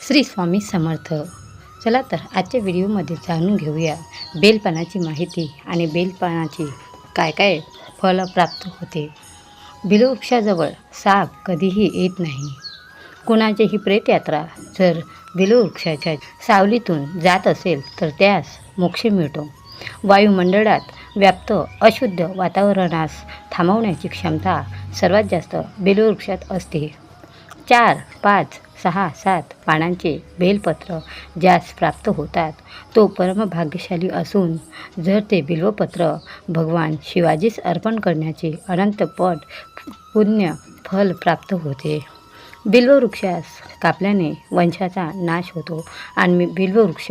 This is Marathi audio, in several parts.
श्री स्वामी समर्थ. चला तर आजच्या व्हिडिओमध्ये जाणून घेऊया बेलपानाची माहिती आणि बेलपानाची काय काय फळ प्राप्त होते. बिल्ववृक्षाजवळ साप कधीही येत नाही. कुणाचीही प्रेतयात्रा जर बिल्ववृक्षाच्या सावलीतून जात असेल तर त्यास मोक्ष मिळतो. वायुमंडळात व्याप्त अशुद्ध वातावरणास थांबवण्याची क्षमता सर्वात जास्त बिल्ववृक्षात असते. 4, 5, 6, 7 पानांचे बेलपत्र ज्यास प्राप्त होतात तो परमभाग्यशाली असून जर ते बिल्वपत्र भगवान शिवाजीस अर्पण करण्याचे अनंत पट पुण्य फल प्राप्त होते. बिल्ववृक्षास कापल्याने वंशाचा नाश होतो आणि बिल्ववृक्ष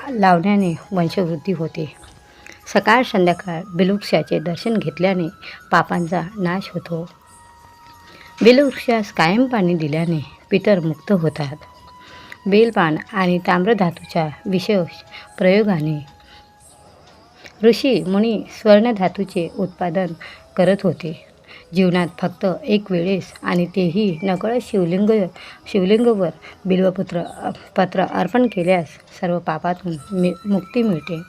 लावण्याने वंशवृद्धी होते. सकाळ संध्याकाळ बिल्ववृक्षाचे दर्शन घेतल्याने पापांचा नाश होतो. बिल्ववृक्षास कायम पाणी दिल्याने पितर मुक्त होतात. बेलपान आणि ताम्रधातूच्या विशेष प्रयोगाने ऋषी मुनी स्वर्णधातूचे उत्पादन करत होते. जीवनात फक्त एक वेळेस आणि तेही नकळत शिवलिंगवर बिल्वपत्र अर्पण केल्यास सर्व पापातून मुक्ती मिळते.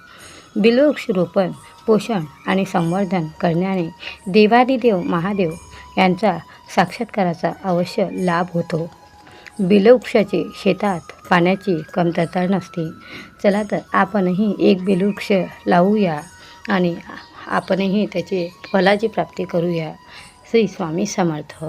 बिल्ववृक्ष रोपण, पोषण आणि संवर्धन करण्याने देवादिदेव महादेव यांचा साक्षात्काराचा अवश्य लाभ होतो. बिल्ववृक्षाचे शेतात पाण्याची कमतरता नसते. चला तर आपणही एक बिल्ववृक्ष लावूया आणि आपणही त्याचे फलाची प्राप्ती करूया. श्री स्वामी समर्थ.